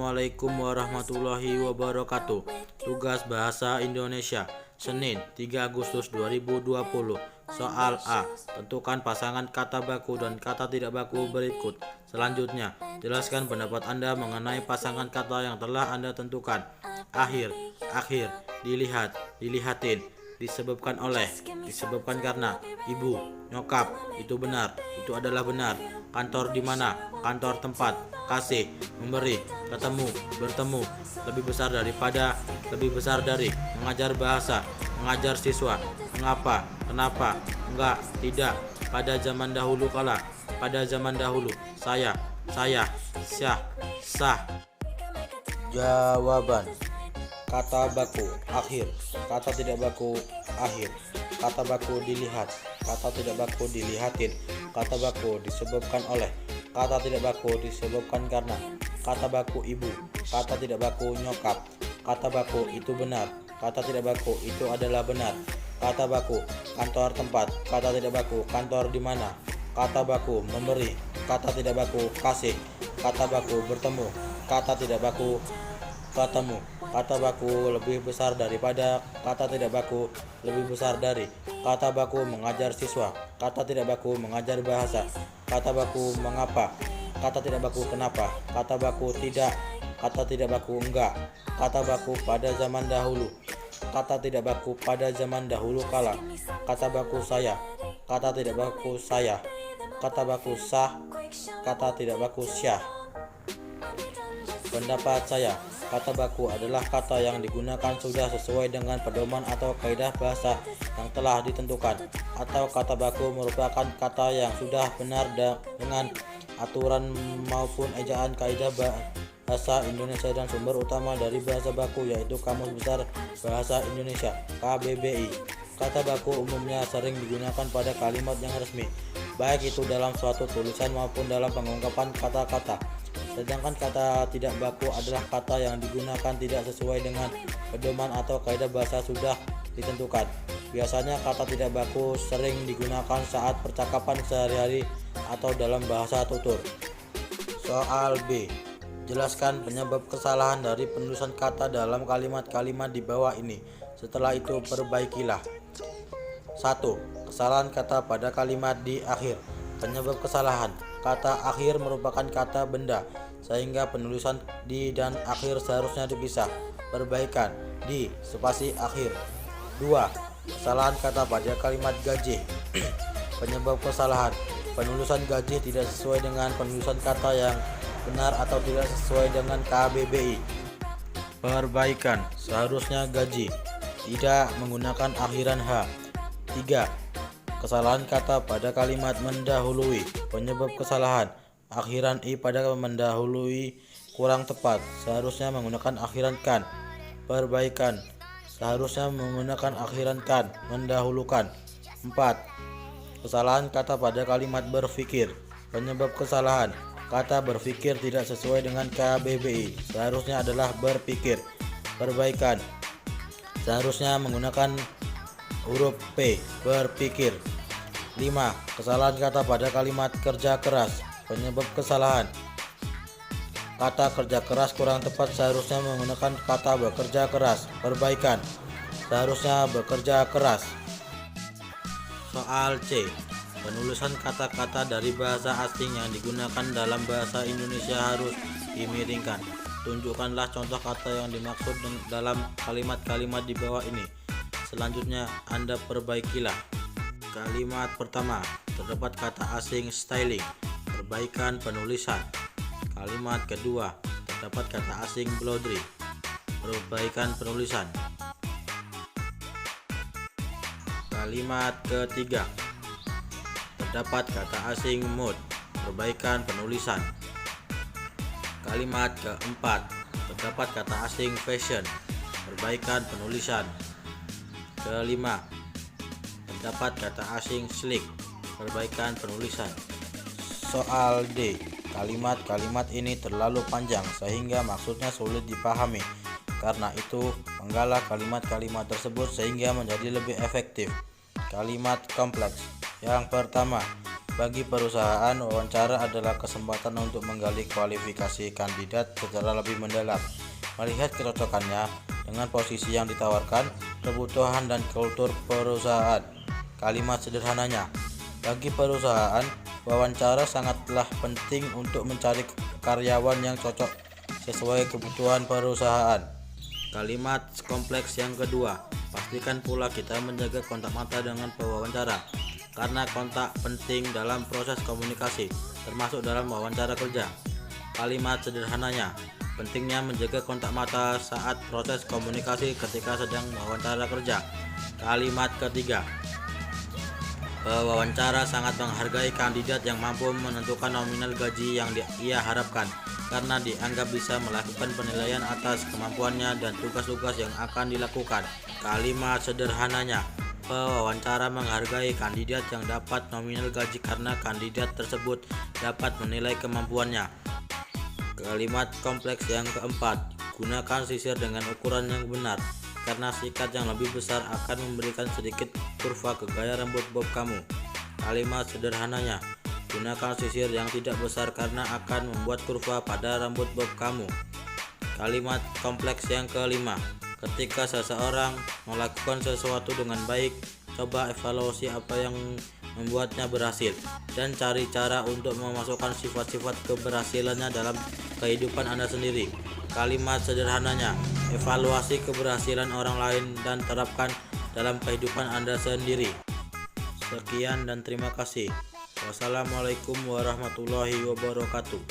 Assalamualaikum warahmatullahi wabarakatuh. Tugas Bahasa Indonesia Senin 3 Agustus 2020. Soal A. Tentukan pasangan kata baku dan kata tidak baku berikut. Selanjutnya, jelaskan pendapat Anda mengenai pasangan kata yang telah Anda tentukan. Akhir, akhir, dilihat, dilihatin, disebabkan oleh, disebabkan karena, ibu, nyokap, itu benar, itu adalah benar, kantor di mana, kantor tempat, kasih, memberi, ketemu, bertemu, lebih besar daripada, lebih besar dari, mengajar bahasa, mengajar siswa, mengapa, kenapa, enggak, tidak, pada zaman dahulu kala, pada zaman dahulu, saya, syah, sah. Jawaban. Kata baku, akhir. Kata tidak baku, akhir. Kata baku, dilihat. Kata tidak baku, dilihatin. Kata baku, disebabkan oleh. Kata tidak baku, disebabkan karena. Kata baku, ibu. Kata tidak baku, nyokap. Kata baku, itu benar. Kata tidak baku, itu adalah benar. Kata baku, kantor tempat. Kata tidak baku, kantor di mana. Kata baku, memberi. Kata tidak baku, kasih. Kata baku, bertemu. Kata tidak baku, ketemu. Kata baku, lebih besar daripada. Kata tidak baku, lebih besar dari. Kata baku, mengajar siswa. Kata tidak baku, mengajar bahasa. Kata baku, mengapa. Kata tidak baku, kenapa. Kata baku, tidak. Kata tidak baku, enggak. Kata baku, pada zaman dahulu. Kata tidak baku, pada zaman dahulu kala. Kata baku, saya. Kata tidak baku, saya. Kata baku, sah. Kata tidak baku, syah. Pendapat saya. Kata baku adalah kata yang digunakan sudah sesuai dengan pedoman atau kaidah bahasa yang telah ditentukan, atau kata baku merupakan kata yang sudah benar dengan aturan maupun ejaan kaidah bahasa Indonesia dan sumber utama dari bahasa baku yaitu Kamus Besar Bahasa Indonesia (KBBI). Kata baku umumnya sering digunakan pada kalimat yang resmi, baik itu dalam suatu tulisan maupun dalam pengungkapan kata-kata. Sedangkan kata tidak baku adalah kata yang digunakan tidak sesuai dengan pedoman atau kaidah bahasa sudah ditentukan. Biasanya kata tidak baku sering digunakan saat percakapan sehari-hari atau dalam bahasa tutur. Soal B. Jelaskan penyebab kesalahan dari penulisan kata dalam kalimat-kalimat di bawah ini. Setelah itu perbaikilah. 1. Kesalahan kata pada kalimat di akhir. Penyebab kesalahan. Kata akhir merupakan kata benda, sehingga penulisan di dan akhir seharusnya dipisah. Perbaikan. Di spasi akhir. 2. Kesalahan kata pada kalimat gaji. Penyebab kesalahan. Penulisan gaji tidak sesuai dengan penulisan kata yang benar atau tidak sesuai dengan KBBI. Perbaikan. Seharusnya gaji, tidak menggunakan akhiran H. 3. Kesalahan kata pada kalimat mendahului. Penyebab kesalahan. Akhiran I pada mendahului kurang tepat, seharusnya menggunakan akhiran kan. Perbaikan. Seharusnya menggunakan akhiran kan, mendahulukan. 4. Kesalahan kata pada kalimat berpikir. Penyebab kesalahan. Kata berpikir tidak sesuai dengan KBBI, seharusnya adalah berpikir. Perbaikan. Seharusnya menggunakan huruf P, berpikir. 5. Kesalahan kata pada kalimat kerja keras. Penyebab kesalahan. Kata kerja keras kurang tepat, seharusnya menggunakan kata bekerja keras. Perbaikan. Seharusnya bekerja keras. Soal C. Penulisan kata-kata dari bahasa asing yang digunakan dalam bahasa Indonesia harus dimiringkan. Tunjukkanlah contoh kata yang dimaksud dalam kalimat-kalimat di bawah ini. Selanjutnya Anda perbaikilah. Kalimat pertama, terdapat kata asing styling. Perbaikan penulisan. Kalimat kedua, terdapat kata asing bloodry. Perbaikan penulisan. Kalimat ketiga, terdapat kata asing mood. Perbaikan penulisan. Kalimat keempat, terdapat kata asing fashion. Perbaikan penulisan. Kelima, terdapat kata asing slick. Perbaikan penulisan. Soal D. Kalimat-kalimat ini terlalu panjang sehingga maksudnya sulit dipahami. Karena itu, penggalah kalimat-kalimat tersebut sehingga menjadi lebih efektif. Kalimat kompleks. Yang pertama, Bagi perusahaan, wawancara adalah kesempatan untuk menggali kualifikasi kandidat secara lebih mendalam, melihat kecocokannya dengan posisi yang ditawarkan, kebutuhan dan kultur perusahaan. Kalimat sederhananya, bagi perusahaan, wawancara sangatlah penting untuk mencari karyawan yang cocok sesuai kebutuhan perusahaan. Kalimat kompleks yang kedua, pastikan pula kita menjaga kontak mata dengan pewawancara, karena kontak penting dalam proses komunikasi, termasuk dalam wawancara kerja. Kalimat sederhananya, pentingnya menjaga kontak mata saat proses komunikasi ketika sedang wawancara kerja. Kalimat ketiga, pewawancara sangat menghargai kandidat yang mampu menentukan nominal gaji yang ia harapkan, karena dianggap bisa melakukan penilaian atas kemampuannya dan tugas-tugas yang akan dilakukan. Kalimat sederhananya, pewawancara menghargai kandidat yang dapat nominal gaji karena kandidat tersebut dapat menilai kemampuannya. Kalimat kompleks yang keempat, gunakan sisir dengan ukuran yang benar, karena sikat yang lebih besar akan memberikan sedikit kurva ke gaya rambut bob kamu. Kalimat sederhananya, gunakan sisir yang tidak besar karena akan membuat kurva pada rambut bob kamu. Kalimat kompleks yang kelima, ketika seseorang melakukan sesuatu dengan baik, coba evaluasi apa yang membuatnya berhasil dan cari cara untuk memasukkan sifat-sifat keberhasilannya dalam kehidupan Anda sendiri. Kalimat sederhananya, evaluasi keberhasilan orang lain dan terapkan dalam kehidupan Anda sendiri. Sekian dan terima kasih. Wassalamualaikum warahmatullahi wabarakatuh.